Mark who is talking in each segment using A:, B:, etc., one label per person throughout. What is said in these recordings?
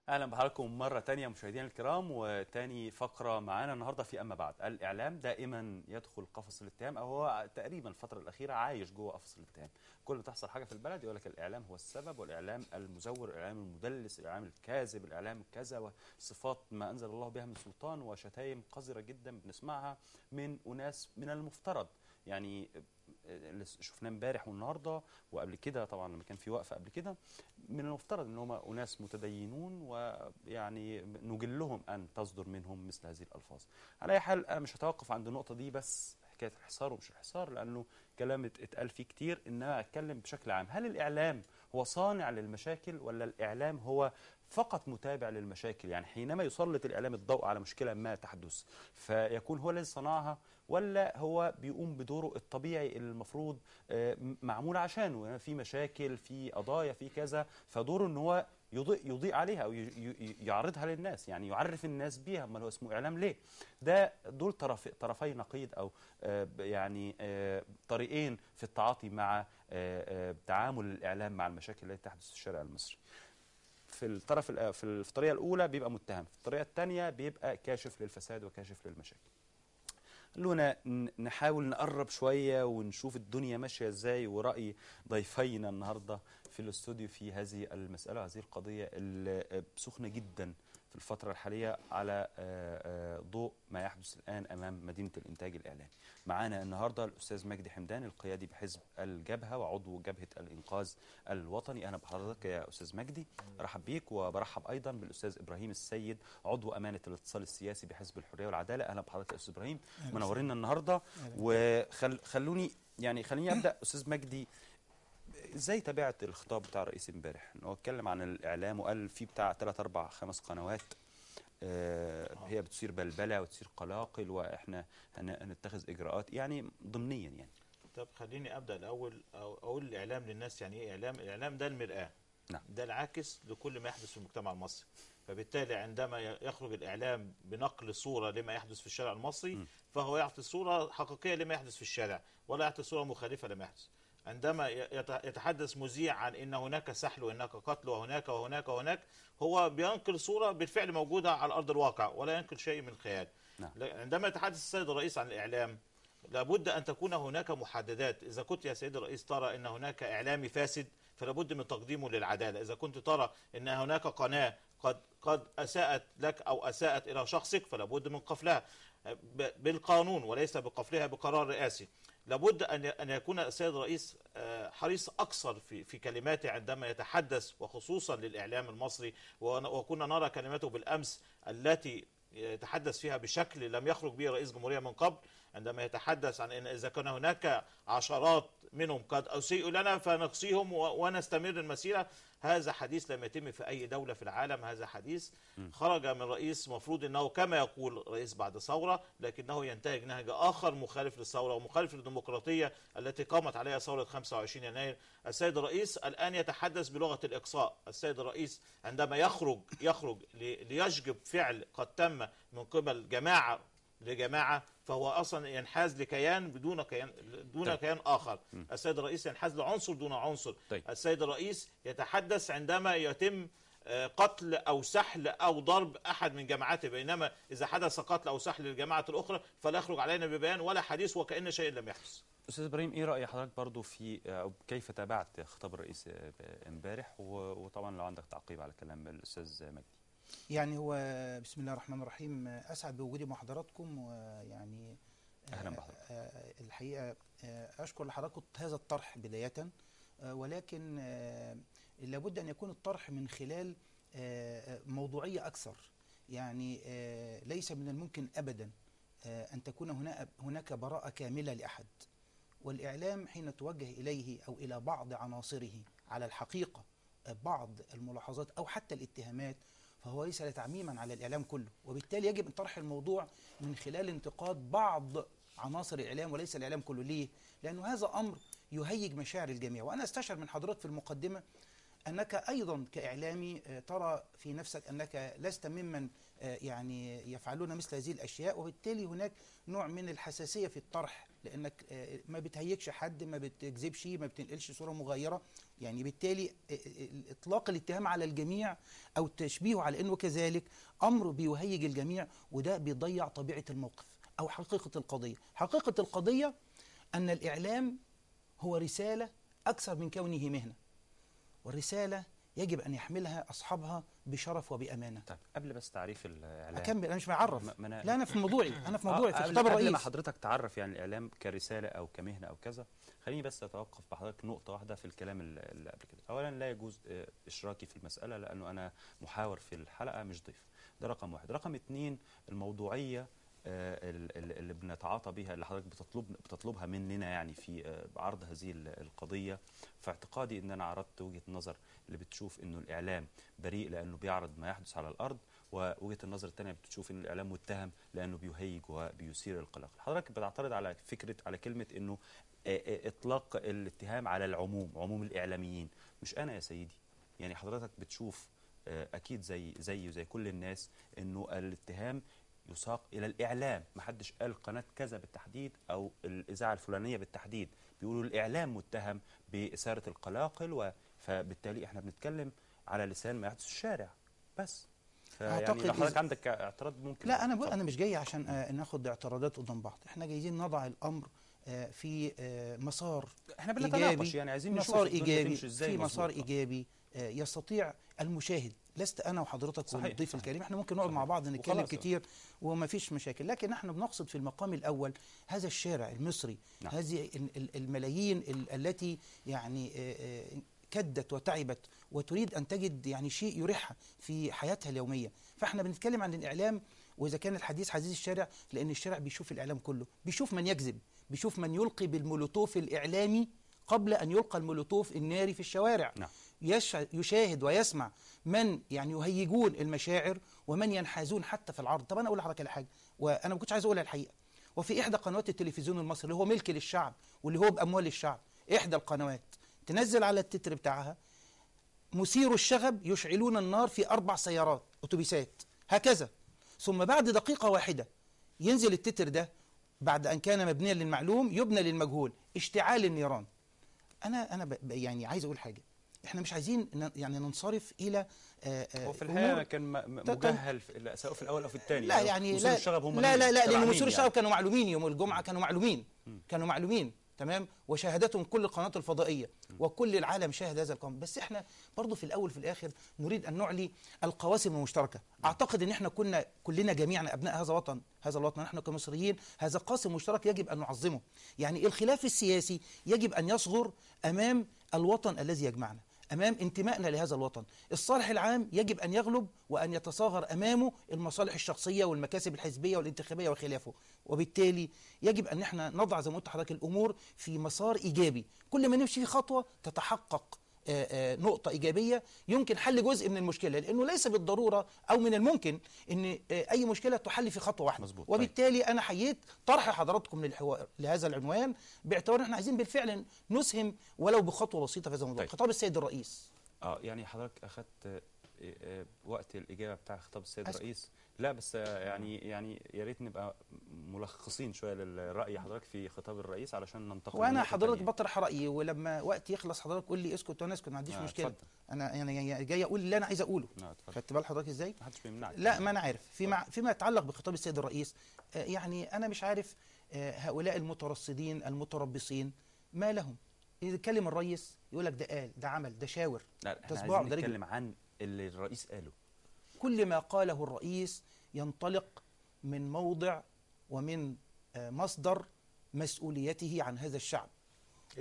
A: اهلا بحضراتكم مره تانية مشاهدينا الكرام، وتاني فقره معانا النهارده في اما بعد. الاعلام دائما يدخل قفص الاتهام، او هو تقريبا الفتره الاخيره عايش جوه قفص الاتهام. كل ما تحصل حاجه في البلد يقول لك الاعلام هو السبب، والاعلام المزور، الاعلام المدلس، الاعلام الكاذب، الاعلام كذا، وصفات ما انزل الله بها من سلطان، وشتايم قذره جدا بنسمعها من اناس من المفترض يعني اللي شفناه امبارح والنهارده وقبل كده، طبعا لما كان في وقفه قبل كده، من المفترض ان هم اناس متدينون، ويعني نجلهم ان تصدر منهم مثل هذه الالفاظ. على اي حال انا مش هتوقف عند النقطه دي، بس حكايه الحصار ومش الحصار لانه كلام اتقال فيه كتير، انما اتكلم بشكل عام. هل الاعلام هو صانع للمشاكل، ولا الاعلام هو فقط متابع للمشاكل؟ يعني حينما يسلط الاعلام الضوء على مشكله ما تحدث فيكون هو الذي صنعها، ولا هو بيقوم بدوره الطبيعي اللي المفروض معمول عشانه؟ يعني في مشاكل، في قضايا، في كذا، فدوره ان هو يضيء عليها او يعرضها للناس، يعني يعرف الناس بيها. امال هو اسمه اعلام ليه؟ ده دول طرفي نقيض، او يعني طريقين في التعاطي مع تعامل الاعلام مع المشاكل التي تحدث في الشارع المصري. في في الطريقه الاولى بيبقى متهم، في الطريقه الثانيه بيبقى كاشف للفساد وكاشف للمشاكل. خلونا نحاول نقرب شوية ونشوف الدنيا ماشية ازاي، ورأي ضيفينا النهاردة في الاستوديو في هذه المسألة، هذه القضية سخنة جدا في الفترة الحالية على ضوء ما يحدث الآن أمام مدينة الإنتاج الإعلامي. معانا النهاردة الأستاذ مجدي حمدان، القيادي بحزب الجبهة وعضو جبهة الإنقاذ الوطني. أهلا بحضرتك يا أستاذ مجدي، رحب بيك. وبرحب أيضا بالأستاذ إبراهيم السيد، عضو أمانة الاتصال السياسي بحزب الحرية والعدالة. أهلا بحضرتك يا أستاذ إبراهيم، منورينا النهارده. وخلوني خليني ابدا استاذ مجدي، ازاي تابعت الخطاب بتاع الرئيس امبارح؟ هو اتكلم عن الاعلام وقال في بتاع 3 4 5 قنوات هي بتصير بلبله وتصير قلاقل، واحنا هنتخذ اجراءات يعني ضمنيا يعني.
B: طب خليني ابدا الاول أو اقول الاعلام للناس يعني ايه اعلام. الاعلام ده المرآة،
A: نعم.
B: ده العاكس لكل ما يحدث في المجتمع المصري. فبالتالي عندما يخرج الاعلام بنقل صوره لما يحدث في الشارع المصري، فهو يعطي صوره حقيقيه لما يحدث في الشارع، ولا يعطي صوره مخالفه لما يحدث. عندما يتحدث مذيع عن ان هناك سحل وهناك قتل وهناك وهناك وهناك، هو بينقل صوره بالفعل موجوده على ارض الواقع ولا ينقل شيء من الخيال.
A: نعم.
B: عندما يتحدث السيد الرئيس عن الاعلام، لابد أن تكون هناك محددات. إذا كنت يا سيدي الرئيس ترى أن هناك إعلامي فاسد، فلابد من تقديمه للعدالة. إذا كنت ترى أن هناك قناة قد أساءت لك أو أساءت إلى شخصك، فلابد من قفلها بالقانون وليس بقفلها بقرار رئاسي. لابد أن يكون السيد الرئيس حريص أكثر في كلماته عندما يتحدث، وخصوصا للإعلام المصري. وكنا نرى كلماته بالأمس التي يتحدث فيها بشكل لم يخرج به رئيس جمهورية من قبل، عندما يتحدث عن أن إذا كان هناك عشرات منهم قد أسيئوا لنا فنقصيهم ونستمر المسيرة. هذا حديث لم يتم في أي دولة في العالم. هذا حديث خرج من رئيس مفروض أنه كما يقول رئيس بعد ثورة، لكنه ينتهج نهج آخر مخالف للثورة ومخالف للديمقراطية التي قامت عليها ثورة 25 يناير. السيد الرئيس الآن يتحدث بلغة الإقصاء. السيد الرئيس عندما يخرج ليشجب فعل قد تم من قبل جماعة لجماعة، فهو أصلا ينحاز لكيان دون
A: طيب.
B: كيان آخر. السيد الرئيس ينحاز لعنصر دون عنصر.
A: طيب.
B: السيد الرئيس يتحدث عندما يتم قتل أو سحل أو ضرب أحد من جماعاته، بينما إذا حدث قتل أو سحل للجماعة الأخرى فلا يخرج علينا ببيان ولا حديث وكأن شيء لم يحدث.
A: استاذ ابراهيم، ايه راي حضرتك برضو في او كيف تابعت خطاب الرئيس امبارح؟ وطبعا لو عندك تعقيب على كلام الاستاذ مجدي.
C: يعني هو بسم الله الرحمن الرحيم، أسعد بوجودي مع حضراتكم. ويعني
A: اهلا بحضرتك.
C: الحقيقة أشكر لحضراتكم هذا الطرح بداية، ولكن لابد أن يكون الطرح من خلال موضوعية أكثر. يعني ليس من الممكن أبدا أن تكون هناك براءة كاملة لأحد، والإعلام حين توجه إليه أو إلى بعض عناصره على الحقيقة بعض الملاحظات أو حتى الاتهامات، فهو ليس تعميما على الإعلام كله، وبالتالي يجب أن طرح الموضوع من خلال انتقاد بعض عناصر الإعلام وليس الإعلام كله. ليه؟ لأنه هذا أمر يهيج مشاعر الجميع. وأنا أستشعر من حضرتك في المقدمة أنك أيضا كإعلامي ترى في نفسك أنك لست ممن يعني يفعلون مثل هذه الأشياء، وبالتالي هناك نوع من الحساسية في الطرح، لأنك ما بتهيجش حد، ما بتكذبش، ما بتنقلش صورة مغايرة. يعني بالتالي إطلاق الاتهام على الجميع أو تشبيهه على أنه كذلك أمر بيهيج الجميع، وده بيضيع طبيعة الموقف أو حقيقة القضية. حقيقة القضية أن الإعلام هو رسالة أكثر من كونه مهنة، والرسالة يجب أن يحملها أصحابها بشرف وبأمانة.
A: طيب قبل بس تعريف الإعلام،
C: أكمل، أنا مش بعرف.
A: لا
C: أنا في موضوعي، أنا في موضوعي في خطاب الرئيس.
A: قبل ما حضرتك تعرف يعني الإعلام كرسالة أو كمهنة أو كذا، خليني بس أتوقف بحضرتك نقطة واحدة في الكلام اللي قبل كده. أولا لا يجوز إشراكي في المسألة، لأنه أنا محاور في الحلقة مش ضيف، ده رقم واحد. رقم اتنين، الموضوعية اللي بنتعاطى بها، اللي حضرتك بتطلبها مننا يعني في عرض هذه القضية. في اعتقادي ان انا عرضت وجهة النظر اللي بتشوف انه الاعلام بريء لانه بيعرض ما يحدث على الارض، ووجهة النظر الثانية بتشوف ان الاعلام متهم لانه بيهيج وبيثير القلق. حضرتك بتعترض على فكرة، على كلمة انه اطلاق الاتهام على العموم، عموم الاعلاميين. مش انا يا سيدي، يعني حضرتك بتشوف اكيد زي كل الناس انه الاتهام يساق إلى الإعلام. ما حدش قال قناة كذا بالتحديد أو الإذاعة الفلانية بالتحديد، بيقولوا الإعلام متهم بإثارة القلاقل، فبالتالي إحنا بنتكلم على لسان ما يحدث في الشارع بس. يعني لو حضرتك عندك اعتراض ممكن.
C: لا، أنا مش جاي عشان ناخد اعتراضات قدام بعض، إحنا جايين نضع الأمر في مسار
A: إحنا بنتناقش، يعني عايزين نشوف
C: مسار إيجابي،
A: في
C: مسار إيجابي يستطيع المشاهد. لست أنا وحضرتك والضيف الكريم، احنا ممكن نقعد مع بعض نتكلم كتير وما فيش مشاكل، لكن احنا بنقصد في المقام الأول هذا الشارع المصري. نعم. هذه الملايين التي يعني كدت وتعبت وتريد أن تجد يعني شيء يريحها في حياتها اليومية. فاحنا بنتكلم عن الإعلام، وإذا كان الحديث حديث الشارع، لأن الشارع بيشوف الإعلام كله، بيشوف من يكذب، بيشوف من يلقي بالمولوتوف الإعلامي قبل أن يلقى المولوتوف الناري في الشوارع. نعم. يشاهد ويسمع من يعني يهيجون المشاعر ومن ينحازون حتى في العرض. طب أنا أقول لحضرتك على حاجة، وأنا ما كنتش عايز أقولها الحقيقة. وفي إحدى قنوات التلفزيون المصري اللي هو ملك للشعب واللي هو بأموال الشعب، إحدى القنوات تنزل على التتر بتاعها: مثير الشغب يشعلون النار في 4 سيارات أتوبيسات، هكذا. ثم بعد دقيقة واحدة ينزل التتر ده، بعد أن كان مبنيا للمعلوم يبنى للمجهول: اشتعال النيران. أنا يعني عايز أقول حاجة، احنا مش عايزين يعني ننصرف الى
A: هو في الحقيقه كان مجهل سواء في الاول او في الثاني.
C: لا يعني
A: مثير الشغب هم
C: لا لان مثير الشغب كانوا معلومين يوم الجمعه، كانوا معلومين تمام، وشاهدتهم كل القنوات الفضائيه وكل العالم شاهد هذا القانون. بس احنا برضو في الاول في الاخر نريد ان نعلي القواسم المشتركه. اعتقد ان احنا كلنا جميعا ابناء هذا الوطن، نحن كمصريين هذا قاسم مشترك يجب ان نعظمه. يعني الخلاف السياسي يجب ان يصغر امام الوطن الذي يجمعنا، أمام انتمائنا لهذا الوطن. الصالح العام يجب أن يغلب وأن يتصاغر أمامه المصالح الشخصية والمكاسب الحزبية والانتخابية وخلافه. وبالتالي يجب أن احنا نضع زي ما قلت لحضرتك الأمور في مسار إيجابي، كل ما نمشي في خطوة تتحقق نقطة إيجابية يمكن حل جزء من المشكلة، لأنه ليس بالضرورة أو من الممكن أن أي مشكلة تحل في خطوة واحدة. مزبوط. وبالتالي أنا حييت طرح حضراتكم لهذا العنوان، باعتبار أن احنا عايزين بالفعل نسهم ولو بخطوة بسيطة في هذا الموضوع. خطاب السيد الرئيس.
A: يعني حضرتك أخذت وقت الإجابة بتاع خطاب السيد الرئيس. لا بس يعني يا ريت نبقى ملخصين شويه للراي حضرتك في خطاب الرئيس علشان ننتقل.
C: وانا حضرتك بطرح رايي، ولما وقت يخلص حضرتك قول لي اسكت وانا اسكت، ما عنديش مشكله. اتفضل. انا يعني جاي اقول اللي انا عايز اقوله. خدت بال حضرتك ازاي؟
A: ما حدش بيمنعك.
C: لا، ما انا عارف. فيما يتعلق بخطاب السيد الرئيس، يعني انا مش عارف هؤلاء المترصدين المتربصين ما لهم. يتكلم الرئيس يقول لك ده قال، ده عمل، ده شاور.
A: لا، احنا عايزين نتكلم عن اللي الرئيس قاله.
C: كل ما قاله الرئيس ينطلق من موضع ومن مصدر مسؤوليته عن هذا الشعب،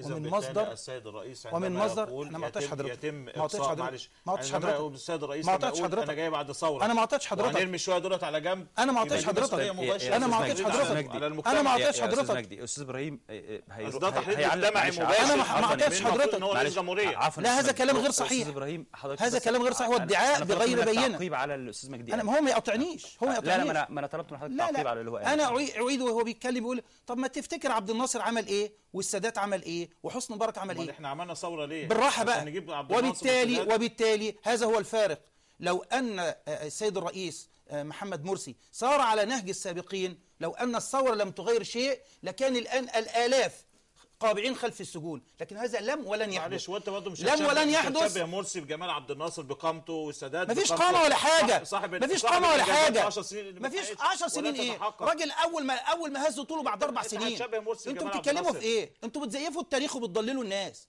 B: ومن مصدر السيد الرئيس
C: عندما يقول
B: انا ما قطعتش حضرتك،
C: يتم اقصاء، معلش
B: ما قطعش حضرتك. السيد الرئيس
C: ما قطعش حضرتك،
B: انا جاي بعد ثوره،
C: انا ما قطعش حضرتك،
B: هنرمي شويه دولت على جنب.
C: انا ما قطعش حضرتك، انا ما قطعش حضرتك، انا ما قطعش حضرتك.
A: استاذ ابراهيم
B: ده تحريض مجتمعي مباشر.
C: انا ما قطعش حضرتك. لا، هذا كلام غير صحيح.
A: استاذ ابراهيم
C: هذا كلام غير صحيح، وادعاء بغير بينه.
A: تعقيب على الاستاذ مجدي.
C: انا، ما هو ما يقطعنيش، هو ما يقطعنيش.
A: لا، ما انا طلبت من حضرتك تعقيب على اللي هو قال.
C: انا اعيد وهو بيتكلم يقول طب ما تفتكر عبد الناصر عمل ايه والسادات عمل ايه ايه وحسني مبارك عمل
B: امال
C: ايه؟
B: احنا عملنا ثوره ليه؟
C: بالراحه
B: عشان
C: بقى.
B: نجيب عبد الناصر والسادات؟
C: وبالتالي هذا هو الفارق. لو ان السيد الرئيس محمد مرسي سار على نهج السابقين، لو ان الثوره لم تغير شيء لكان الان الالاف قابعين خلف السجون، لكن هذا لم ولن يحدث.
B: معلش، وانت برضه مش
C: لم ولن
B: مش
C: يحدث.
B: هتشبه مرسي بجمال عبد الناصر بقامته والسادات
C: مفيش
B: بقامته.
C: قامه ولا حاجه.
B: صاحب
C: مفيش قامه ولا حاجه.
B: 10 سنين اللي ما
C: مفيش
B: اتحققتش
C: 10 سنين
B: ولا
C: ايه؟
B: تتحقق.
C: راجل اول ما هزوا طوله بعد 4
B: انت
C: سنين.
B: هتشبه مرسي
C: انتوا
B: بجمال عبد
C: بتتكلموا
B: الناصر.
C: في ايه؟ انتوا بتزيفوا التاريخ وبتضللوا الناس.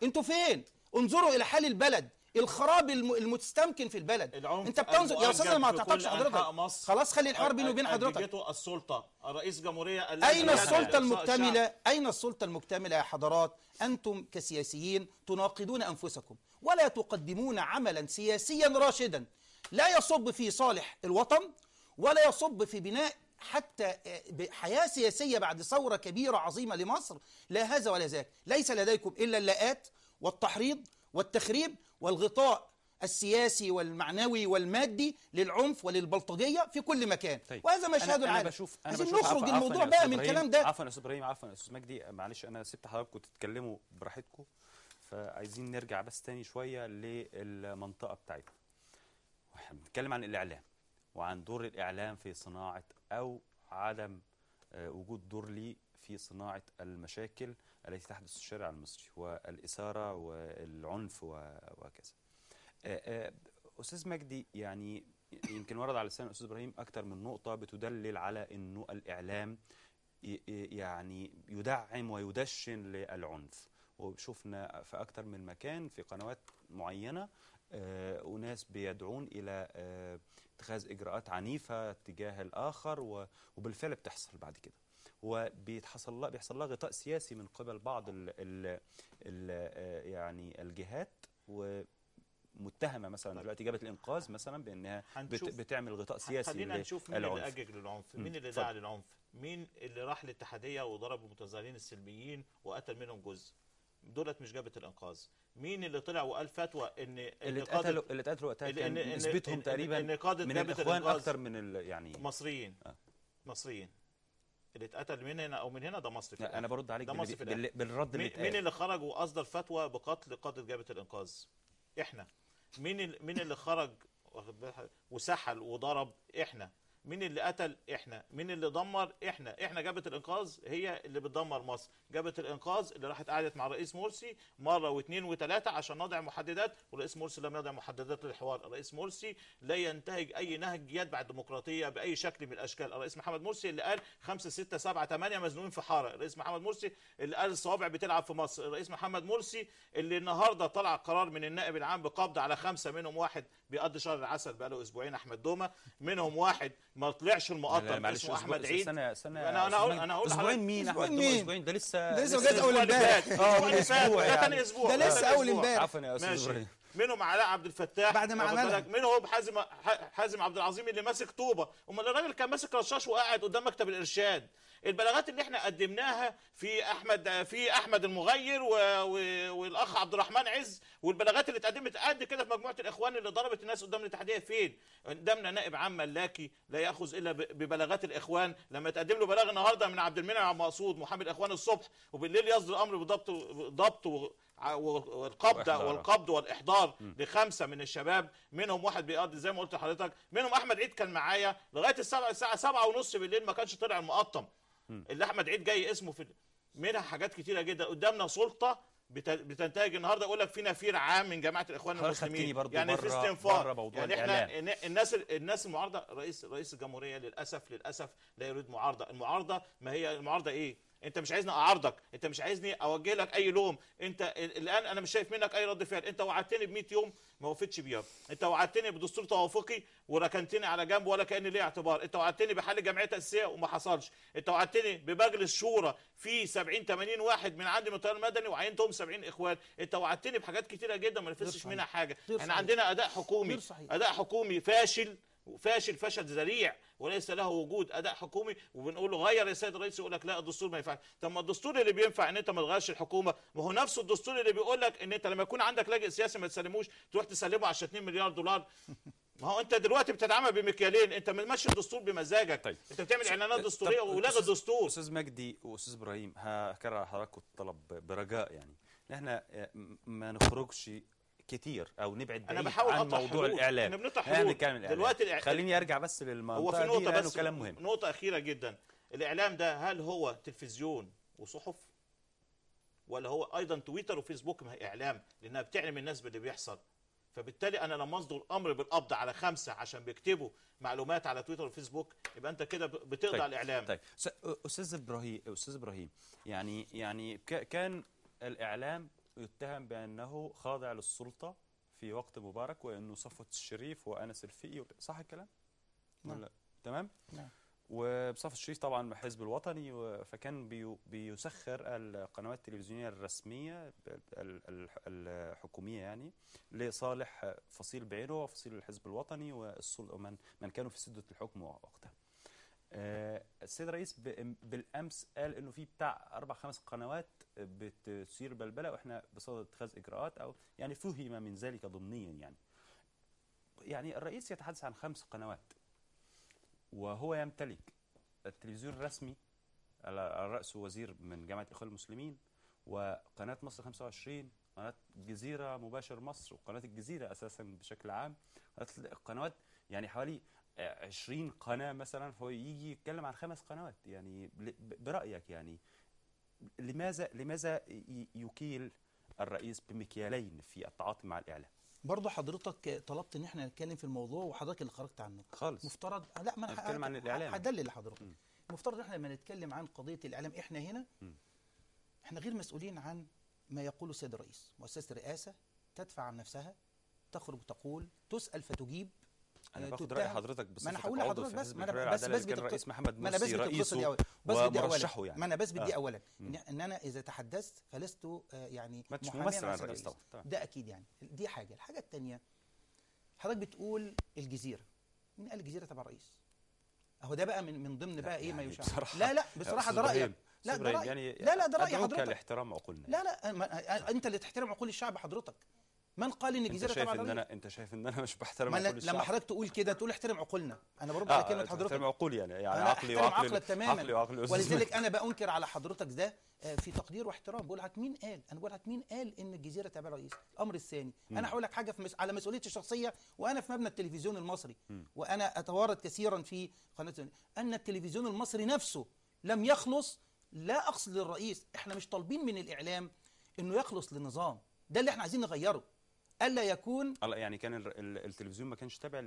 C: انتوا فين؟ انظروا الى حال البلد، الخراب المستمكن في البلد.
B: العنف
C: انت بتنظر يا استاذ، انا ما
B: المؤجج في
C: اعتقدش
B: كل أنحاء
C: حضرتك.
B: مصر.
C: خلاص خلي الحوار بيني وبين حضرتك.
B: أنتجته السلطه، الرئيس جمهوريه
C: أين السلطة المكتملة؟ أين السلطة المكتملة يا حضرات؟ أنتم كسياسيين تناقضون أنفسكم ولا تقدمون عملا سياسيا راشدا لا يصب في صالح الوطن ولا يصب في بناء حتى حياة سياسية بعد ثورة كبيرة عظيمة لمصر. لا هذا ولا ذاك. ليس لديكم إلا اللاءات والتحريض والتخريب والغطاء السياسي والمعنوي والمادي للعنف وللبلطجيه في كل مكان.
A: طيب.
C: وهذا مشهد
A: أنا
C: العالم.
A: بشوف
C: عايزين نخرج الموضوع بقى من الكلام ده.
A: عفوا يا استاذ ابراهيم، عفوا يا استاذ مجدي، معلش انا سبت حضراتكم تتكلموا براحتكم، فعايزين نرجع بس تاني شويه للمنطقه بتاعتنا. واحنا بنتكلم عن الاعلام وعن دور الاعلام في صناعه او عدم وجود دور لي في صناعه المشاكل التي تحدث في الشارع المصري والاثاره والعنف وكذا. أستاذ مجدي، يعني يمكن ورد على لسان الأستاذ إبراهيم أكثر من نقطة بتدلل على أنه الإعلام يعني يدعم ويدشن للعنف، وشفنا في أكثر من مكان في قنوات معينة وناس بيدعون إلى اتخاذ إجراءات عنيفة تجاه الآخر، وبالفعل بتحصل بعد كده، وبيحصل لها غطاء سياسي من قبل بعض يعني الجهات، متهمه مثلا دلوقتي جبهه الانقاذ مثلا بانها بتعمل غطاء سياسي.
B: خلينا نشوف مين اللي اجج للعنف، مين اللي دعا للعنف، مين اللي راح للاتحاديه وضرب المتظاهرين السلميين وقتل منهم جزء. دولت مش جبهه الانقاذ. مين اللي طلع وقال فتوى ان
A: اللي اتقتلوا وقتها كان نسبتهم تقريبا من الاخوان اكثر من يعني
B: مصريين. مصريين اللي اتقتل من هنا او من هنا ده مصري.
A: انا برد عليك بالرد اللي
B: مين اللي خرج واصدر فتوى بقتل قاده جبهه الانقاذ؟ احنا. مين اللي خرج وسحل وضرب؟ احنا. مين اللي قتل؟ احنا. مين اللي دمر؟ احنا جبهه الانقاذ هي اللي بتدمر مصر. جبهه الانقاذ اللي راحت قعدت مع الرئيس مرسي مره واثنين وثلاثه عشان نضع محددات، والرئيس مرسي لم يضع محددات للحوار. الرئيس مرسي لا ينتهج اي نهج يتبع الديمقراطيه باي شكل من الاشكال. الرئيس محمد مرسي اللي قال 5 6 7 8 مزنوقين في حاره. الرئيس محمد مرسي اللي قال الصوابع بتلعب في مصر. الرئيس محمد مرسي اللي النهارده طلع قرار من النائب العام بقبض على 5 منهم واحد بيقضي شهر العسل بقاله اسبوعين، احمد دومه، منهم واحد ما طلعش المقطم اسمه احمد عيد.
A: انا
B: هقول
A: اسبوعين مين؟ احمد دومه اسبوعين؟ ده لسه
C: جاز اول امبارح.
B: ده تاني اسبوع.
C: ده لسه اول امبارح.
A: عفوا يا استاذ ابراهيم.
B: منهم علاء عبد الفتاح
C: بعد ما عملها،
B: منهم حازم عبد العظيم اللي ماسك طوبه. امال الراجل كان ماسك رشاش وقاعد قدام مكتب الارشاد. البلاغات اللي احنا قدمناها في احمد المغير والاخ عبد الرحمن عز، والبلاغات اللي اتقدمت قد كده في مجموعه الاخوان اللي ضربت الناس قدام الاتحاديه، فين؟ قدامنا نائب عام ملاكي لا ياخذ الا ببلاغات الاخوان. لما تقدم له بلاغ النهارده من عبد المنعم مقصود محامي الاخوان الصبح، وبالليل يصدر امر بضبط والقبض والاحضار ل5 من الشباب، منهم واحد بيقضي زي ما قلت لحضرتك، منهم احمد عيد كان معايا لغايه الساعه 7:30 بالليل ما كانش طلع المقطم اللي احمد عيد جاي اسمه في منها حاجات كتيره جدا. قدامنا سلطه بتنتهج النهارده يقول لك في نفير عام من جماعه الاخوان المسلمين، يعني في استنفار. يعني احنا الناس المعارضه، رئيس الجمهوريه للاسف لا يريد معارضه. المعارضه ما هي المعارضه ايه؟ انت مش عايزني اعارضك، انت مش عايزني اوجه لك اي لوم، انت الان انا مش شايف منك اي رد فعل. انت وعدتني ب100 يوم ما وفيتش بيها، انت وعدتني بدستور توافقي وركنتني على جنب ولا كان ليه اعتبار، انت وعدتني بحل جمعيه تاسيسيه وما حصلش، انت وعدتني بمجلس شورى في 70 80 واحد من عندي من التيار المدني وعينتهم 70 اخوان، انت وعدتني بحاجات كتيره جدا ما نفذتش منها حاجه. احنا عندنا اداء حكومي فاشل ذريع وليس له وجود. اداء حكومي وبنقول له غير يا سيد الرئيس، يقول لك لا الدستور ما ينفعش. طب ما الدستور اللي بينفع ان انت ما تغيرش الحكومه، ما هو نفس الدستور اللي بيقول لك ان انت لما يكون عندك لاجئ سياسي ما تسلموش، تروح تسلمه عشان 2 مليار دولار. ما هو انت دلوقتي بتتعامل بمكيالين، انت ماشي الدستور بمزاجك.
A: طيب.
B: انت بتعمل اعلانات
A: طب
B: دستوريه ولغى الدستور.
A: استاذ مجدي واستاذ ابراهيم، هكرر على حضراتكم الطلب برجاء، يعني ان احنا ما نخرجش كتير او نبعد
B: انا
A: بعيد
B: بحاول
A: عن
B: اقطع
A: موضوع
B: حدود.
A: الاعلام.
B: احنا بنقطع
A: احنا
B: حدود
A: بنتكلم الإعلام.
B: دلوقتي.
A: خليني ارجع بس
B: هو في
A: للمنطقه دي
B: نقطه
A: لانه
B: بس،
A: كلام مهم.
B: نقطه اخيره جدا. الاعلام ده هل هو تلفزيون وصحف، ولا هو ايضا تويتر وفيسبوك؟ ما هي اعلام، لانها بتعلم الناس باللي بيحصل. فبالتالي انا لما اصدر الامر بالقبض على 5 عشان بيكتبوا معلومات على تويتر وفيسبوك، يبقى انت كده بتقضي
A: طيب.
B: على الاعلام.
A: طيب استاذ ابراهيم، يعني كان الاعلام يتهم بانه خاضع للسلطه في وقت مبارك، وانه صفوت الشريف وانس الفقي، صح الكلام؟
C: نعم.
A: ولا تمام؟
C: نعم.
A: وصفوت الشريف طبعا حزب الوطني، فكان بيسخر القنوات التلفزيونيه الرسميه الحكوميه يعني لصالح فصيل بعينه وفصيل الحزب الوطني والسلطه من كانوا في سده الحكم وقتها. السيد الرئيس بالامس قال انه في بتاع 4-5 قنوات بتثير بلبله، واحنا بصدد اتخاذ اجراءات، او يعني فهم من ذلك ضمنيا. يعني الرئيس يتحدث عن 5 قنوات، وهو يمتلك التلفزيون الرسمي على رأسه وزير من جامعة الإخوان المسلمين، وقناة مصر 25، قناة الجزيرة مباشر مصر، وقناة الجزيرة أساسا بشكل عام، قنوات يعني حوالي 20 قناة مثلا. فهو يجي يتكلم عن 5 قنوات. يعني برأيك يعني لماذا يكيل الرئيس بمكيالين في التعاطي مع الإعلام؟
C: برضه حضرتك طلبت ان احنا نتكلم في الموضوع وحضرتك اللي خرجت عنه
A: خالص.
C: مفترض لا، ما انا
A: نتكلم عن الإعلام.
C: هدلل لحضرتك. المفترض ان احنا لما نتكلم عن قضيه الاعلام، احنا هنا احنا غير مسؤولين عن ما يقوله السيد الرئيس. مؤسسه الرئاسه تدفع عن نفسها، تخرج تقول، تسال فتجيب.
A: انا باخد راي حضرتك بصفتك
C: ما انا هقول
A: عضو
C: لحضرتك
A: في
C: بس
A: حزب
C: ما
A: الحريه
C: انا
A: والعداله،
C: بس
A: كان الرئيس محمد
C: ما انا
A: مرسي رئيسه
C: ومرشحه
A: يعني.
C: ما انا بثبت دي اولا ان انا اذا تحدثت فلست يعني
A: ما تش
C: محاميا
A: ممثل عن
C: عن
A: الرئيس
C: الرئيس.
A: طبعا.
C: ده اكيد يعني. دي حاجه. الحاجه الثانيه، حضرتك بتقول الجزيره. مين قال الجزيره تبع الرئيس؟ اهو ده بقى من ضمن بقى ايه ما
A: يعني
C: يشاع. لا بصراحه ده رايك. لا ده رأيي.
A: يعني
C: لا ده راي حضرتك.
A: لاحترام عقولنا.
C: لا انت اللي تحترم عقول الشعب حضرتك. من قال ان الجزيره تبع الرئيس؟
A: انت شايف ان انا مش بحترم عقول الشعب؟
C: لما حضرتك تقول كده تقول احترم عقولنا، انا برد على كلمه حضرتك.
A: احترم عقولي يعني
C: أنا
A: عقلي
C: عقلك تماما.
A: عقلي وعقل
C: ولذلك انا بأنكر على حضرتك ده في تقدير واحترام. بقول لك مين قال؟ انا بقول لك مين قال ان الجزيره تبع الرئيس؟ الامر الثاني، انا هقول لك حاجه على مسؤوليتي الشخصيه، وانا في مبنى التلفزيون المصري، وانا اتوارد كثيرا في قناه ان التلفزيون المصري نفسه لم يخلص. لا اقصد للرئيس، احنا مش طالبين من الاعلام انه يخلص للنظام، ده اللي احنا عايزين نغيره. الا يكون
A: يعني كان التلفزيون ما كانش تابع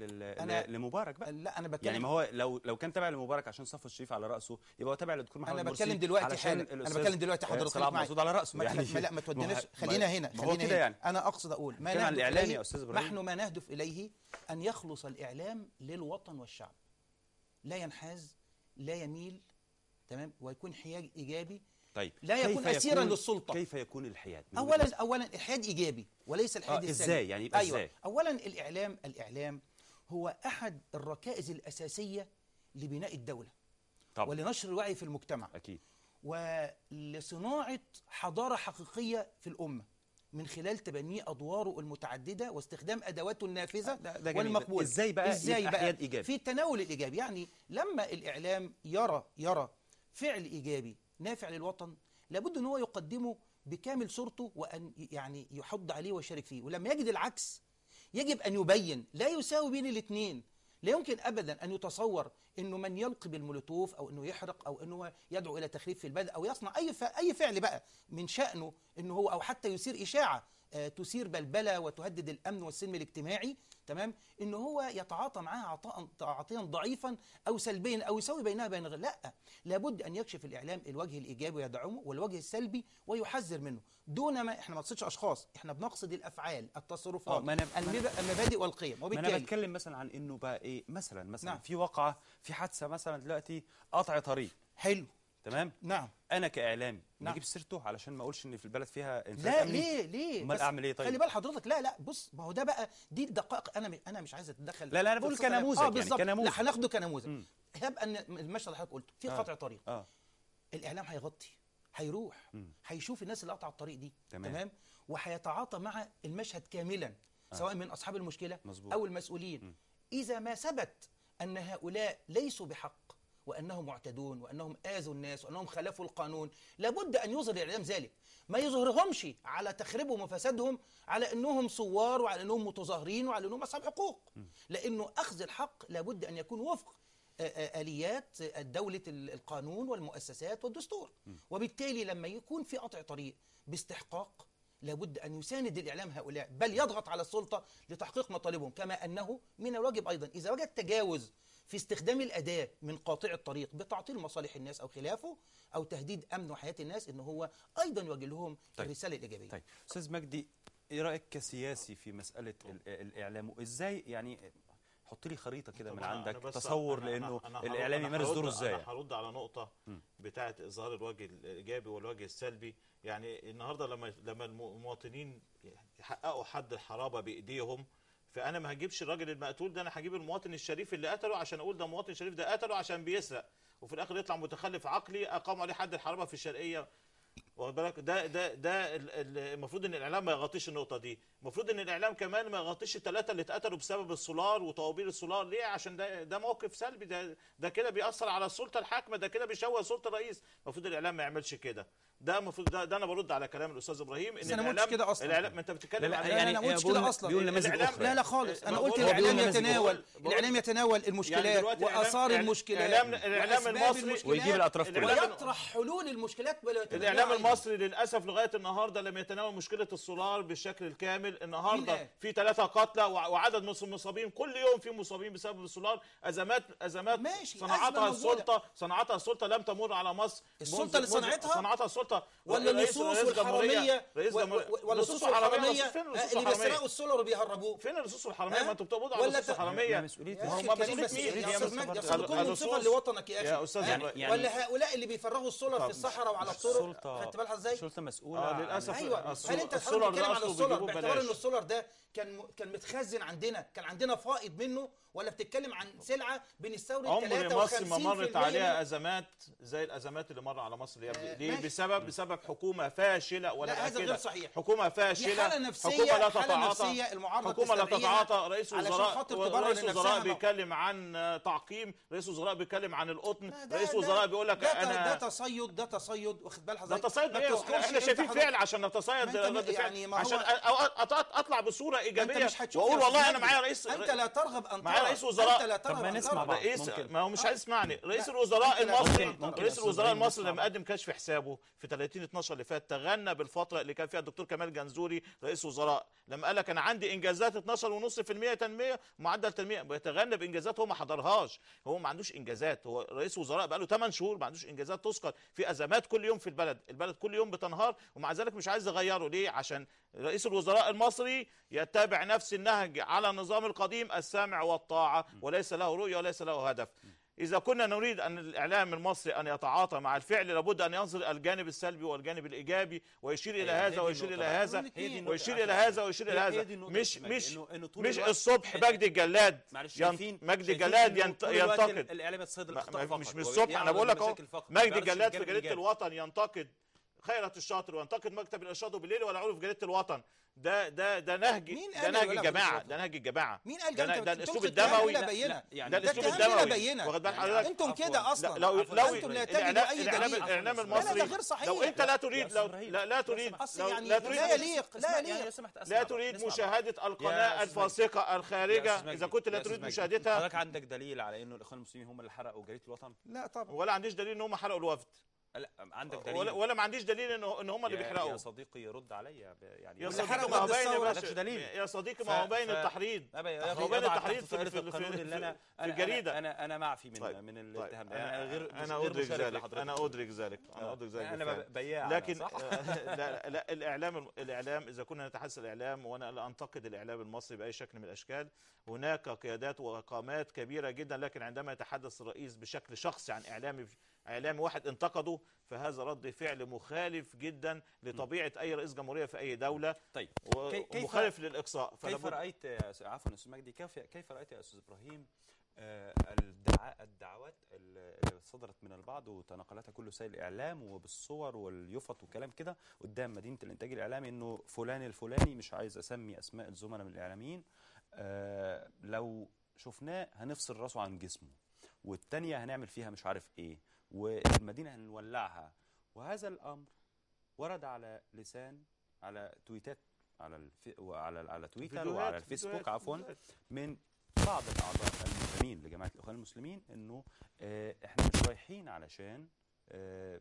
A: لمبارك بقى.
C: لا انا بتكلم
A: يعني ما هو لو كان تابع لمبارك عشان صفوت الشريف على راسه، يبقى هو تابع للدكتور محمد مرسي.
C: انا بتكلم دلوقتي حالا. انا بتكلم دلوقتي حضرتك
A: صلاح مسعود على راسه يعني.
C: لا ما توديناش. خلينا هنا.
A: يعني.
C: انا اقصد اقول ما
A: نحن الاعلام يا استاذ ابراهيم،
C: نحن ما نهدف اليه ان يخلص الاعلام للوطن والشعب، لا ينحاز، لا يميل، تمام، ويكون حياد ايجابي.
A: طيب
C: لا يكون اسيرا للسلطه.
A: كيف يكون الحياد؟
C: اولا الحياد ايجابي وليس الحياد السلبي.
A: ازاي يعني؟ يبقى
C: أيوة.
A: ازاي؟
C: اولا الاعلام هو احد الركائز الاساسيه لبناء الدوله طبعا، ولنشر الوعي في المجتمع
A: اكيد،
C: ولصناعه حضاره حقيقيه في الامه من خلال تبني ادواره المتعدده واستخدام ادواته النافذه والمقبوله.
A: ازاي بقى حياد ايجابي؟
C: في التناول الايجابي. يعني لما الاعلام يرى فعل ايجابي نافع للوطن، لابد ان هو يقدمه بكامل صورته، وان يعني يحض عليه ويشارك فيه. ولما يجد العكس يجب ان يبين. لا يساوي بين الاثنين. لا يمكن ابدا ان يتصور انه من يلقي بالمولوتوف او انه يحرق او انه يدعو الى تخريب في البلد او يصنع اي فعل بقى من شانه انه هو، او حتى يثير اشاعه تثير بلبله وتهدد الامن والسلم الاجتماعي، تمام، انه هو يتعاطى معها تعاطيا ضعيفا او سلبيا او يساوي بينها بين غير. لا، لابد ان يكشف الاعلام الوجه الايجابي ويدعمه والوجه السلبي ويحذر منه، دون ما احنا ما نقصدش اشخاص، احنا بنقصد الافعال، التصرفات، المبادئ والقيم.
A: وبالتالي ما انا بتكلم مثلا عن انه بقى ايه، مثلا
C: نعم.
A: في واقعه، في حادثه مثلا دلوقتي، قطع طريق،
C: حلو،
A: تمام،
C: نعم،
A: انا كاعلام
C: نعم.
A: نجيب سيرته علشان ما اقولش ان في البلد فيها انفلات
C: لا
A: امني؟
C: ليه
A: امال اعمل ايه؟ طيب
C: خلي بال حضرتك. لا بص، ما هو ده بقى دي الدقائق. انا مش عايز اتدخل.
A: لا انا بقول كنموذج يعني كنموذج.
C: لا هناخده كنموذج. هب ان المشهد اللي حضرتك قلته في قطع طريق، الاعلام هيغطي، هيروح، هيشوف الناس اللي قطعوا الطريق دي، تمام، وهيتعاطى مع المشهد كاملا، سواء من اصحاب المشكله
A: مزبوط.
C: او المسؤولين. إذا ما ثبت أن هؤلاء ليسوا بحق وأنهم معتدون وأنهم آذوا الناس وأنهم خالفوا القانون، لابد أن يظهر الإعلام ذلك، ما يظهرهمش على تخريبهم وفسادهم، على أنهم ثوار وعلى أنهم متظاهرين وعلى أنهم أصحاب حقوق. لأنه أخذ الحق لابد أن يكون وفق آليات دولة القانون والمؤسسات والدستور. وبالتالي لما يكون في قطع طريق باستحقاق لابد أن يساند الإعلام هؤلاء، بل يضغط على السلطة لتحقيق مطالبهم، كما أنه من الواجب أيضا إذا وجد تجاوز في استخدام الأداة من قاطع الطريق بتعطيل مصالح الناس أو خلافه أو تهديد أمن وحياة الناس، إن هو أيضا يوجه لهم الرسالة الإيجابية.
A: طيب أستاذ مجدي، إيه رأيك كسياسي في مسألة الإعلام، وإزاي يعني حط لي خريطة كده من عندك تصور لأنه الإعلام يمارس دوره إزاي؟
B: أنا هرد على نقطة بتاعة إظهار الوجه الإيجابي والوجه السلبي. يعني النهاردة لما المواطنين يحققوا حد الحرابة بإيديهم، فأنا ما هجيبش الراجل المقتول ده، أنا هجيب المواطن الشريف اللي قتله عشان أقول ده مواطن شريف، ده قتله عشان بيسرق، وفي الآخر يطلع متخلف عقلي أقام عليه حد الحرابة في الشرقية. واخد بالك؟ ده المفروض ان الاعلام ما يغطيش النقطه دي، المفروض ان الاعلام كمان ما يغطيش الثلاثه اللي اتقتلوا بسبب السولار وطوابير السولار. ليه؟ عشان ده موقف سلبي، ده كده بيأثر على السلطه الحاكمه، ده كده بيشوه سلطه الرئيس. المفروض الاعلام ما يعملش كده. ده المفروض ده انا برد على كلام الاستاذ ابراهيم ان
C: انا ما قلتش كده اصلا.
B: الاعلام، ما انت بتتكلم عن
C: يعني انا ما قلتش كده اصلا. لا خالص، انا قلت الاعلام يتناول المشكلات واثار المشكلات،
B: الاعلام المصري
A: ويجيب الاطراف كلها
C: ويطرح حلول المشكلات.
B: الاعلام المصري للاسف لغايه النهارده لم يتناول مشكله السولار بالشكل الكامل. النهارده في 3 قتلى وعدد مصابين، كل يوم في مصابين بسبب السولار. ازمات صنعتها السلطه لم تمر على مصر.
C: السلطه اللي
B: صنعتها السلطه
C: ولا اللصوص والحراميه ولا اللصوص والحراميه اللي بيسرقوا السولار وبيهربوه؟
B: فين اللصوص والحراميه؟ ما انتوا بتقبضوا على اللصوص والحراميه.
A: مسؤوليه
B: مين؟
C: يصدقون صفه لوطنك يا اخي. ولا هؤلاء اللي بيفرغوا السولار في الصحراء وعلى الطرق؟ خدت بالك ازاي؟
A: السلطه مسؤوله
B: للاسف.
C: ايوه، هل انت بتتكلم عن السولار باعتبار ان السولار ده كان متخزن عندنا، كان عندنا فائض منه، ولا بتتكلم عن سلعه بنستورد 53%
B: عمر مصر ما مرت عليها ازمات زي الازمات اللي مر على مصر يا ابني؟ ليه؟ بسبب حكومه فاشله. ولا
C: هذا غير صحيح.
B: حكومه فاشله،
C: حاله نفسيه،
B: حكومه لا تتعاطى،
C: حكومه
B: لا تتعاطى. رئيس وزراء بيتكلم عن تعقيم، رئيس وزراء بيتكلم عن القطن، رئيس وزراء بيقول لك
C: ده تصيد واخد بال حضرتك؟
B: ده تصيد ايه؟ احنا شايفين فعل عشان نتصيد يعني عشان اطلع بصوره ايجابيه واقول والله انا معايا رئيس.
C: انت لا ترغب ان
B: معايا رئيس وزراء.
A: طب ما نسمع بعض.
B: ما هو مش عايز يسمعني. رئيس الوزراء المصري، رئيس الوزراء المصري لما قدم كشف حسابه في 30/12 اللي فات تغنى بالفتره اللي كان فيها الدكتور كمال جنزوري رئيس وزراء، لما قال لك انا عندي انجازات 12.5% تنميه، معدل تنميه، بيتغنى بانجازات هو ما حضرهاش. هو ما عندوش انجازات، هو رئيس وزراء بقى له 8 شهور ما عندوش انجازات تذكر. في ازمات كل يوم في البلد كل يوم بتنهار، ومع ذلك مش عايز يغيره. ليه؟ عشان رئيس الوزراء المصري يتبع نفس النهج على النظام القديم، السامع والطاعة، وليس له رؤية وليس له هدف. إذا كنا نريد أن الإعلام المصري أن يتعاطى مع الفعل لابد أن ينظر الجانب السلبي والجانب الإيجابي، ويشير إلى هذا ويشير إلى هذا ويشير إلى هذا ويشير إلى هذا. مش الصبح مجدي الجلاد ينتقد
A: الإعلام يتصيد الأخطاء فقط.
B: مش من الصبح، أنا بقول لك أهو مجدي الجلاد في جريدة الوطن ينتقد خيرت الشاطر وينتقد مكتب الارشاد بالليل ولا عرف جريده الوطن. ده نهج الجماعه، ده نهج الجماعه.
C: مين قال كده؟
B: ده الاسلوب الدموي، ده الاسلوب الدموي.
C: واخد بال حضرتك؟ انتم كده اصلا.
B: لو
C: انتم لا تجدوا اي دليل.
B: الاعلام المصري
C: لا، ده غير صحيح.
B: لو انت لا تريد لا تريد مشاهده القناه الفاسقه الخارجه، اذا كنت لا تريد مشاهدتها.
A: حضرتك عندك دليل على انه الاخوان المسلمين هم اللي حرقوا جريده الوطن؟
C: لا طبعا.
B: ولا عنديش دليل ان هم حرقوا الوفد.
A: لا عندك دليل
B: ولا ما عنديش دليل ان هم اللي بيحرقوا.
A: يا صديقي رد عليا يعني.
B: يا صديقي ما هو باين يا صديقي ما هو باين التحريض.
A: هو باين التحريض في القانون اللي انا
B: في الجريده.
A: انا معفي من الاتهام.
B: انا ادرك ذلك.
A: انا بياع.
B: لكن لا الاعلام اذا كنا نتحدث الاعلام، وانا لا انتقد الاعلام المصري باي شكل من الاشكال، هناك قيادات وقامات كبيره جدا، لكن عندما يتحدث الرئيس بشكل شخصي عن اعلامي واحد انتقده، فهذا رد فعل مخالف جدا لطبيعه اي رئيس جمهوريه في اي دوله.
A: طيب
B: ومخالف للاقصاء.
A: كيف رايت عفوا استاذ مجدي، كيف رايت يا استاذ ابراهيم الدعوات اللي صدرت من البعض وتناقلتها كل وسائل الاعلام وبالصور واليفط وكلام كده قدام مدينه الانتاج الاعلامي، انه فلان الفلاني، مش عايز اسمي اسماء الزملاء من الاعلاميين، لو شفناه هنفصل راسه عن جسمه، والتانية هنعمل فيها مش عارف ايه، والمدينة هنولعها. وهذا الأمر ورد على لسان، على تويتات، على تويتر وعلى الفيسبوك عفوا، من بعض الأعضاء المنتمين لجماعة الإخوان المسلمين، إنه إحنا مش رايحين علشان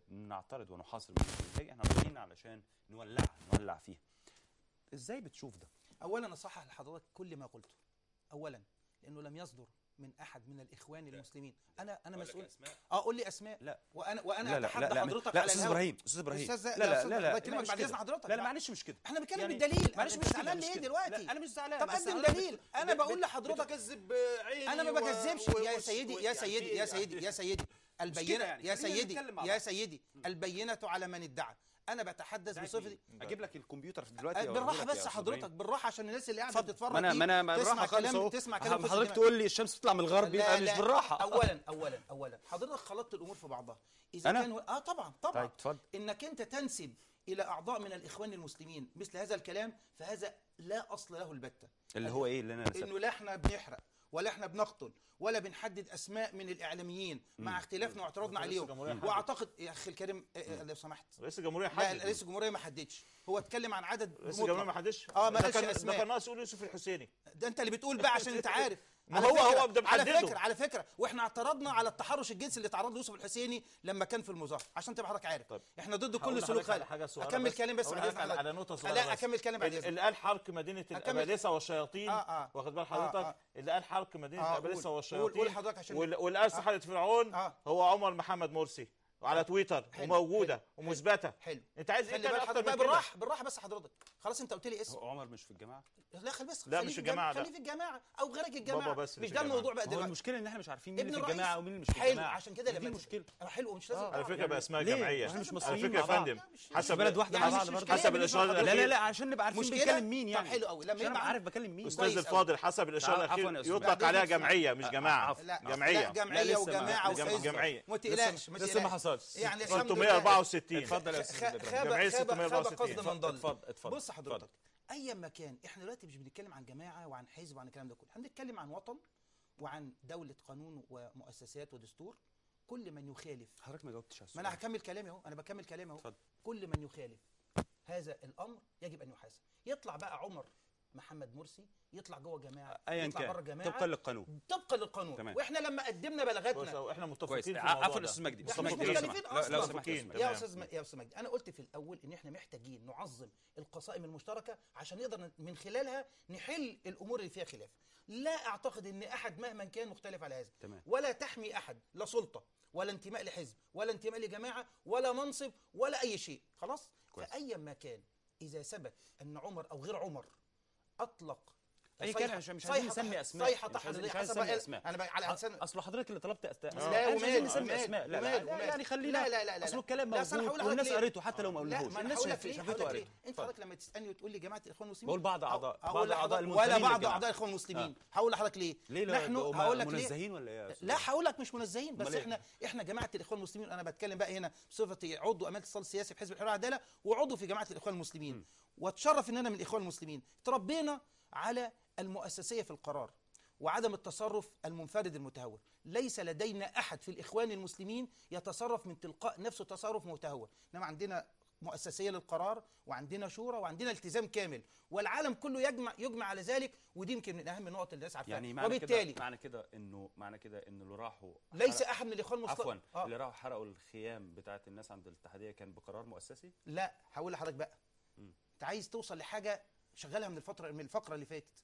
A: نعترض ونحاصر من الإنتاج، إحنا رايحين علشان نولع فيها. إزاي بتشوف ده؟
C: اولا اصحح لحضرتك كل ما قلته. اولا لانه لم يصدر من احد من الاخوان المسلمين. انا مسؤول. قول لي اسماء.
A: لا
C: وانا اتحدى حضرتك
A: لا
C: على
A: استاذ ابراهيم، استاذ ابراهيم،
C: لا يكرمك بعد اذن حضرتك.
A: لا معلش مش كده،
C: احنا بنتكلم بالدليل.
A: معلش مش
C: زعلان ليه دلوقتي؟
A: لا انا مش زعلان.
C: طب قدم دليل. انا بقول لحضرتك
B: بتكذب عيني.
C: انا ما بكذبش يا سيدي يا سيدي يا سيدي يا سيدي. البينه يا سيدي البينه على من ادعى. انا بتحدث بصفتي.
A: اجيب لك الكمبيوتر دلوقتي
C: بالراحه بس حضرتك، بالراحه عشان الناس اللي قاعده بتتفرج
A: ما انا
C: تسمع كلام
A: حضرتك تقول لي الشمس بتطلع من الغرب، يبقى مش بالراحه.
C: اولا حضرتك خلطت الامور في بعضها. اذا كان طبعا
A: طيب اتفضل.
C: انك انت تنسب الى اعضاء من الاخوان المسلمين مثل هذا الكلام، فهذا لا اصل له البتة.
A: اللي هو ايه اللي انا نسبت؟
C: انه لا احنا بنحرق ولا احنا بنقتل ولا بنحدد اسماء من الاعلاميين مع اختلافنا واعتراضنا عليهم. واعتقد يا اخي الكريم لو سمحت،
B: رئيس الجمهوريه حدد.
C: لا رئيس الجمهوريه ما حددش، هو اتكلم عن عدد.
B: رئيس الجمهوريه ما حددش.
C: ما قالش اسماء.
B: ده كان ناقص يقول يوسف الحسيني.
C: ده انت اللي بتقول بقى عشان انت عارف.
B: ما هو ده محدده.
C: على فكره واحنا اعترضنا على التحرش الجنسي اللي تعرض له يوسف الحسيني لما كان في المظاهره، عشان تبقى حضرتك عارف. احنا ضد كل سلوك خالد.
B: اكمل
C: كلام بس
B: على نقطه صغيره.
C: لا اكمل كلام بعد اذنك.
B: اللي قال حرق مدينه الابالسه والشياطين، واخد بال حضرتك؟ اللي قال حرق مدينه الابالسه والشياطين،
C: قول حضرتك عشان
B: واللي قال سحره فرعون هو عمر محمد مرسي، وعلى تويتر وموجوده ومثبته.
C: حلو.
B: انت عايز ايه تاني اكتر من كده؟
C: بالراحه بس حضرتك. خلاص انت قلت لي اسم.
A: هو عمر مش في الجماعه؟
C: لا خلي بس.
B: لا مش في الجماعه.
C: خليه في الجماعه او غيرك الجماعه.
B: بس
C: مش ده الموضوع بقى دلوقتي.
A: المشكله ان احنا مش عارفين مين
C: ابن
A: اللي في الجماعه ومين اللي مش في
C: حلو.
A: الجماعه.
C: عشان كده
A: دي المشكله.
C: حلو ومش لازم.
B: على فكره بقى اسمها جمعيه.
A: احنا مش
B: على
A: مصريين
B: فكره يا فندم
A: حسب بلد واحده مع بعض برضه.
B: حسب الاشاره الاخير.
A: لا عشان نبقى عارفين بنتكلم مين يعني.
C: طب حلو قوي لما
A: يبقى عارف بكلم مين.
B: استاذ الفاضل حسب الاشاره الاخير يطلق عليها جمعيه مش جماعه.
C: جمعيه وجماعه
B: جمعيه.
C: ما تقلقش
A: لسه ما حصلش.
C: يعني
B: 364.
A: اتفضل يا استاذ
B: جمعيه 664.
C: قصد من ضل.
A: اتفضل.
C: بص حضرتك، اي مكان احنا دلوقتي مش بنتكلم عن جماعه وعن حزب وعن الكلام ده كله، احنا بنتكلم عن وطن وعن دوله قانون ومؤسسات ودستور. كل من يخالف.
A: حضرتك ما جاوبتش على
C: السؤال. ما انا هكمل كلامي اهو، انا بكمل كلامي اهو. كل من يخالف هذا الامر يجب ان يحاسب. يطلع بقى عمر محمد مرسي، يطلع جوه جماعه، يطلع بره جماعه،
A: طبقا للقانون.
C: طبقا للقانون. تمام. واحنا لما قدمنا بلغاتنا
B: احنا متفقين في
A: الموضوع. عفوا استاذ مجدي،
C: مختلفين اصلا.
A: لو سمحت
C: يا استاذ مجدي، انا قلت في الاول ان احنا محتاجين نعظم القصائم المشتركه عشان نقدر من خلالها نحل الامور اللي فيها خلاف. لا اعتقد ان احد مهما كان مختلف على هذا.
A: تمام.
C: ولا تحمي احد، لا سلطه ولا انتماء لحزب ولا انتماء لجماعه ولا منصب ولا اي شيء. خلاص. فايا ما كان، اذا ثبت ان عمر او غير عمر اطلق
A: اي كان مش عايزين نسمي اسماء.
C: صيحه تحريضيه حسب
A: انا
C: على انسان.
A: اصل حضرتك اللي طلبت اسماء.
C: لا
A: مش عايزين نسمي اسماء. لا يعني خلينا.
C: لا
A: اصل الكلام موجود والناس قريته حتى لو ما قالوهوش. الناس شافته وقريته.
C: انت حضرتك لما تسالني وتقول لي جماعه الاخوان المسلمين،
A: بقول بعض اعضاء
C: ولا بعض اعضاء الاخوان المسلمين. هقول لحضرتك ليه.
A: نحن
C: هقول لك
A: منزهين ولا ايه؟
C: لا هقول لك مش منزهين، بس احنا جماعه الاخوان المسلمين. انا بتكلم بقى هنا بصفتي عضو امانه الاتصال السياسي في حزب الحريه والعداله وعضو في جماعه الاخوان المسلمين، واتشرف ان انا من الاخوان المسلمين. تربينا على المؤسسية في القرار وعدم التصرف المنفرد المتهور. ليس لدينا أحد في الإخوان المسلمين يتصرف من تلقاء نفسه تصرف متهور، إنما عندنا مؤسسية للقرار وعندنا شورى وعندنا التزام كامل، والعالم كله يجمع على ذلك. ودي يمكن من أهم النقط اللي الناس عارفاها.
A: يعني
C: وبالتالي
A: معنى كده إنه اللي راحوا
C: ليس أحد من الإخوان
A: عفوا اللي راحوا حرقوا الخيام بتاعة الناس عند الاتحادية كان بقرار مؤسسي؟
C: لا هقول لحضرتك بقى. أنت عايز توصل لحاجة شغالها من الفقره اللي فاتت.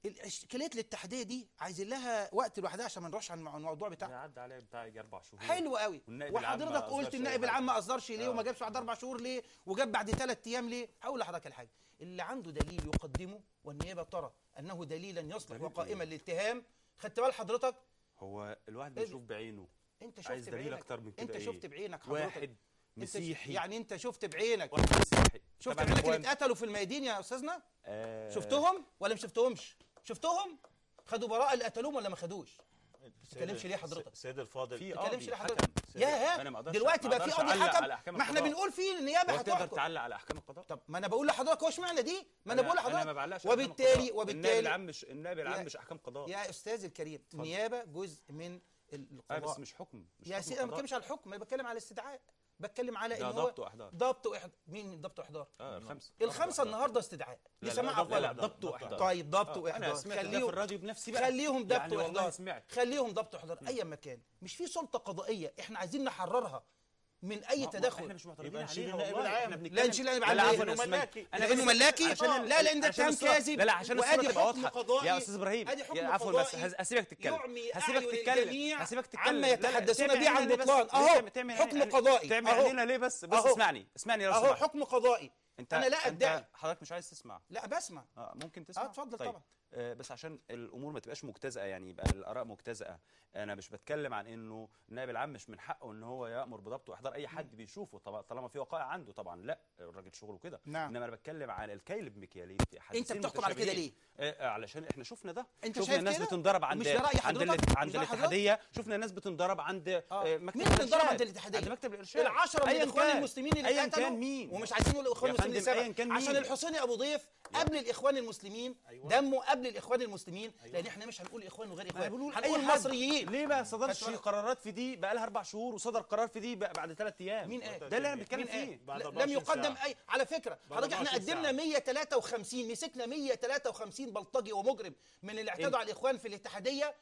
C: الاشكاليات الاتحاديه دي عايزين لها وقت لوحدها عشان ما نروحش عن الموضوع بتاعها.
A: عدى عليه بتاع 4 شهور.
C: حلو قوي. وحضرتك قلت النائب العام ما اصدرش ليه وما جابش بعد 4 شهور ليه وجاب بعد 3 ايام ليه. هقول لحضرتك الحاجه اللي عنده دليل يقدمه والنيابه ترى انه دليلا يصلح وقائما للاتهام. خدت بال حضرتك؟
A: هو الواحد بيشوف بعينه.
C: انت شفت
A: عايز دليل اكتر من كده.
C: انت شفت بعينك حضرتك.
A: واحد مسيحي.
C: يعني انت شفت بعينك.
A: واحد مسيحي.
C: شفت بعينك اللي اتقتلوا في الميادين يا استاذنا؟ شفتهم ولا مش شفتهمش؟ شفتهم؟ خدوا براءة اللي قتلوهم ولا ما خدوش؟ تتكلمش ليه حضرتك؟
B: سيد الفاضل،
A: في
C: تتكلمش ليه حضرتك؟
A: حكم.
C: ياه،
A: أنا ما أقدرش-
C: دلوقتي
A: ما
C: بقى في
A: أقدرش
C: قاضي
A: أعلق
C: حكم.
A: على أحكام
C: ما احنا
A: القضاء.
C: بنقول في النيابه
A: هو تقدر
C: هتحكم.
A: تعلق على احكام القضاء؟
C: طب ما انا بقول لحضرتك هو اشمعنى دي؟ ما انا بقول
A: انا ما
C: لحضرتك
A: بعلقش على أحكام
C: وبالتالي
A: القضاء. النائب العام مش احكام قضاء.
C: يا استاذ الكريم، النيابه جزء من القضاء.
A: بس مش حكم، مش
C: يا
A: حكم
C: سيدي انا ما
A: قضاء.
C: بتكلمش على الحكم، انا بتكلم على الاستدعاء، بتكلم على
A: ده
C: ان هو
A: ضبط واحضار.
C: ضبط واحضار. مين ضبط واحضار؟
A: الخمسه.
C: الخمسه النهارده استدعاء
A: لا،
C: لسماع
A: لا، لا،
C: اقوال.
A: ضبط واحضار.
C: طيب ضبط
A: انا
C: واحضار،
A: سمعت ده في الراديو بنفسي بقى.
C: خليهم ضبط
A: يعني والله
C: واحضار،
A: سمعت.
C: خليهم ضبط واحضار اي مكان. مش في سلطه قضائيه احنا عايزين نحررها من اي
A: احنا
C: تدخل.
A: مش معترضين
B: يبقى نشيل
A: عليها
B: النائب
A: والله.
B: العام.
A: احنا بنتكلم.
C: لا نشيل النائب العام
A: لا،
C: ليه؟
A: عفوا يا
B: لأنه
A: أستاذ
B: ملاكي.
A: مجدي.
C: لانه ملاكي؟
A: عشان
C: لا لان ده
A: عشان
C: اتهام
A: الصورة-
C: كاذب.
A: لا لا عشان الصوره
C: وادي
A: تبقى
C: حكم
A: واضحه
C: قضائي.
A: يا استاذ ابراهيم.
C: ادي حكم
A: عفوا بس
C: قضائي
A: هسيبك تتكلم.
C: يعمي
A: هسيبك
C: أعين
A: تتكلم.
C: الجميع
A: هسيبك تتكلم.
C: عما
A: لا، لا،
C: يتحدثون
A: تعمل
C: به عن
A: علينا ليه بس؟
C: بطلان.
A: ليه
C: اهو
A: تعمل
C: حكم
A: علينا-
C: قضائي.
A: تعمل
C: اهو
A: علينا ليه بس
C: أهو.
A: اسمعني لو
C: اهو
A: سمحت.
C: حكم قضائي. انا لا ادعي.
A: انت حضرتك مش عايز تسمع.
C: لا بسمع.
A: ممكن تسمع.
C: اتفضل
A: طيب.
C: طبعا.
A: بس عشان الامور ما تبقاش مجتزئه، يعني يبقى الاراء مجتزئه. انا مش بتكلم عن انه النائب العام مش من حقه ان هو يامر بضبط واحضار اي حد بيشوفه، طبعا طالما في وقائع عنده. طبعا لا، الراجل شغله كده.
C: نعم.
A: انما انا بتكلم عن الكيل بمكيالين في
C: انت
A: حديثين
C: بتحكم على كده
A: متشابهين. علشان احنا شفنا ده.
C: انت
A: شفنا
C: شايف
A: الناس
C: كده؟
A: بتنضرب عند
C: مش ده رأي
A: عند
C: حضرتك؟
A: عند
C: مش ده رأي
A: الاتحاديه. شفنا الناس بتنضرب عند مكتب
C: مين اللي انضرب عند
A: الارشاد.
C: الاتحاديه؟
A: عند مكتب الارشاد.
C: العشرة من
A: أياً
C: الاخوان
A: كان.
C: المسلمين اللي
A: أياً
C: اتقتلوا.
A: كان مين؟
C: ومش عايزين نقول الاخوان
A: يا
C: المسلمين
A: فندم، أياً
C: لسبب
A: كان
C: عشان
A: مين؟
C: الحسيني ابو ضيف قبل الاخوان المسلمين. دمه قبل الاخوان المسلمين. لان احنا مش هنقول اخوان وغير اخوان، هنقول مصريين.
A: ليه ما صدرش قرارات في دي بقى لها 4 شهور وصدر قرار في دي بقى بعد 3 ايام؟
C: مين قال؟
A: ده اللي انا بتكلم فيه.
C: لم يقدم اي. على فكره حضرتك احنا قدمنا 153 مسكنا 153 بلطجي ومجرم من اللي اعتدوا على الاخوان في الاتحاديه.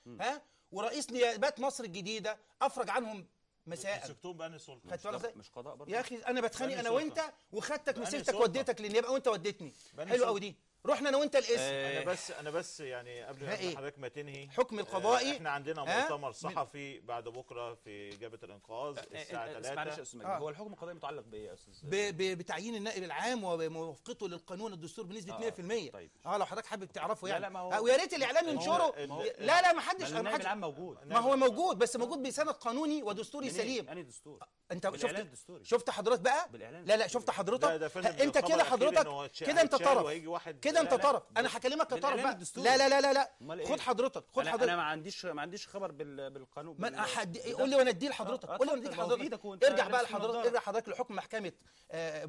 C: ورئيس نيابات مصر الجديده افرج عنهم مساء.
B: مسكتهم بأنهي سلطه؟
C: خدت بالك ازاي؟
A: مش قضاء برضه
C: يا اخي انا بتخانق انا
B: سلطة.
C: وانت وخدتك مسكتك
B: سلطة.
C: وديتك للنيابه وانت وديتني.
B: بأنهي
C: حلو
B: سلطة؟
C: قوي دي. رحنا انا وانت القسم.
B: انا بس يعني قبل
C: ها إيه؟
B: حضرتك ما تنهي
C: حكم القضائي.
B: احنا عندنا مؤتمر صحفي بعد بكره في جبهه الانقاذ الساعه 3.
A: معلش يا استاذ مجدي، هو الحكم القضائي متعلق بايه يا استاذ؟
C: بتعيين النائب العام وموافقته للقانون الدستور بنسبه 100%.
A: طيب.
C: لو حضرتك حابب تعرفه يعني.
A: لا، ما هو-
C: ويا ريت الاعلام ينشره. لا ما حدش.
A: النائب العام موجود.
C: ما هو موجود، بس موجود بسند قانوني ودستوري سليم.
A: يعني دستور.
C: انت
A: بالإعلان الدستوري.
C: شفت حضرتك بقى؟
A: بالإعلان
C: لا شفت حضرتك؟
B: ده فندم
C: انت
B: الخبر
C: كده
B: الأخير إنه
C: حضرتك كده انت
B: هيتشال
C: طرف.
B: وهيجي واحد.
C: كده انت
B: لا، لا.
C: طرف. انا هكلمك كطرف
A: بالإعلان
C: بقى.
A: الدستوري.
C: لا
A: أمال إيه؟
C: خد حضرتك
A: انا ما عنديش خبر بالقانون.
C: من احد قول لي وانا اديه لحضرتك. قول لي وانا اديه
A: اتفضل، ما هو في
C: لحضرتك.
A: إيدك وأنت
C: ارجع بقى
A: لابس
C: لحضرتك،
A: النضارة.
C: ارجع حضرتك لحكم محكمه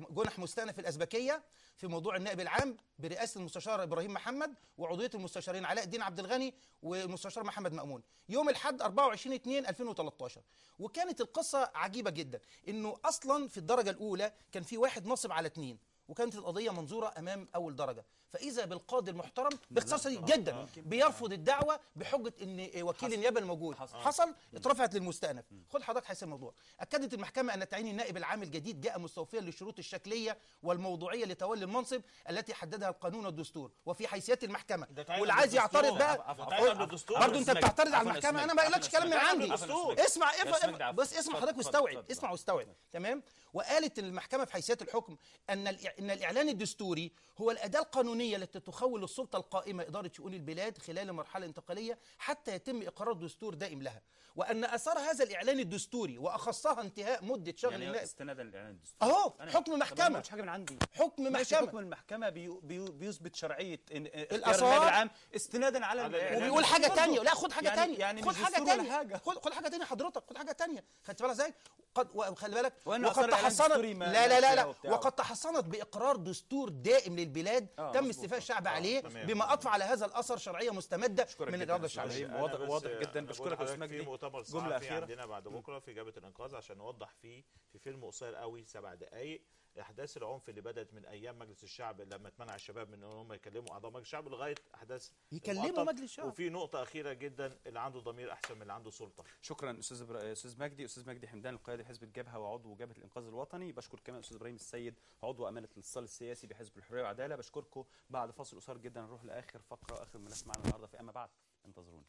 C: جنح مستأنف الازبكيه في موضوع النائب العام برئاسه المستشار ابراهيم محمد وعضويه المستشارين علاء الدين عبد الغني والمستشار محمد مأمون يوم الاحد 24/2/2013. وكانت القصه عجيبه جدا، انه اصلا في الدرجه الاولى كان في واحد نصب على 2 وكانت القضيه منظوره امام اول درجه. فاذا بالقاضي المحترم باختصار شديد جدا بيرفض الدعوه بحجه ان وكيل النيابه الموجود حصل اترفعت للمستأنف. خد حضرتك حيث الموضوع. اكدت المحكمه ان تعيين النائب العام الجديد جاء مستوفيا للشروط الشكليه والموضوعيه لتولي المنصب التي حددها القانون والدستور وفي حيثيات المحكمه. واللي عايز يعترض بقى برضه انت بتعترض على المحكمه. انا ما قلتش كلام من عندي. اسمع بس اسمع حضرتك واستوعب. اسمع واستوعب. تمام. وقالت المحكمه في حيثيات الحكم ان الاعلان الدستوري هو الاداه القانونيه التي تخول السلطه القائمه اداره شؤون البلاد خلال مرحله انتقاليه حتى يتم اقرار دستور دائم لها، وان اثار هذا الاعلان الدستوري واخصها انتهاء مده شغل
A: يعني
C: النائب.
A: استنادا للاعلان الدستوري.
C: اهو حكم محكمه.
A: مش حاجه من عندي.
C: حكم
A: ماشي،
C: محكمه.
A: حكم المحكمه بيثبت شرعيه
C: الآثار.
A: اختيار النائب العام استنادا على
C: وبيقول حاجه ثانيه. لا خد حاجه
A: يعني
C: ثانيه.
A: يعني
C: خد
A: مش
C: حاجه
A: دستور ولا
C: ثانيه.
A: حاجة.
C: خد حاجه ثانيه حضرتك. خد حاجه ثانيه. خدت بالك ازاي؟ وخلي بالك
A: وإن
C: وقد
A: آثار الإعلان
C: تحصنت.
A: الدستوري ما
C: لا
A: وبتاع.
C: وقد تحصنت باقرار دستور دائم للبلاد تم
A: مظبوط.
C: استيفاء الشعب عليه
B: تمام.
C: بما اضفى على هذا الاثر شرعيه مستمده من الاراده الشعبيه.
A: واضح جدا. بشكرك يا استاذ مجدي.
B: في مؤتمر
A: جمله
B: صحفي
A: اخيره
B: عندنا بعد بكره في جبهه الانقاذ عشان نوضح فيه في فيلم قصير قوي 7 دقائق احداث العنف اللي بدات من ايام مجلس الشعب لما اتمنع الشباب من ان هم يكلموا اعضاء مجلس الشعب لغايه احداث
C: يكلموا
B: المقطم.
C: مجلس الشعب.
B: وفي نقطه اخيره جدا، اللي عنده ضمير احسن من اللي عنده سلطه.
A: شكرا استاذ مجدي حمدان القيادي حزب الجبهه وعضو جبهه الانقاذ الوطني. بشكر كمان استاذ ابراهيم السيد عضو امانه الاتصال السياسي بحزب الحريه والعداله. بشكركم. بعد فاصل قصير جدا نروح لاخر فقره واخر ملف معنا النهارده في اما بعد. انتظرونا.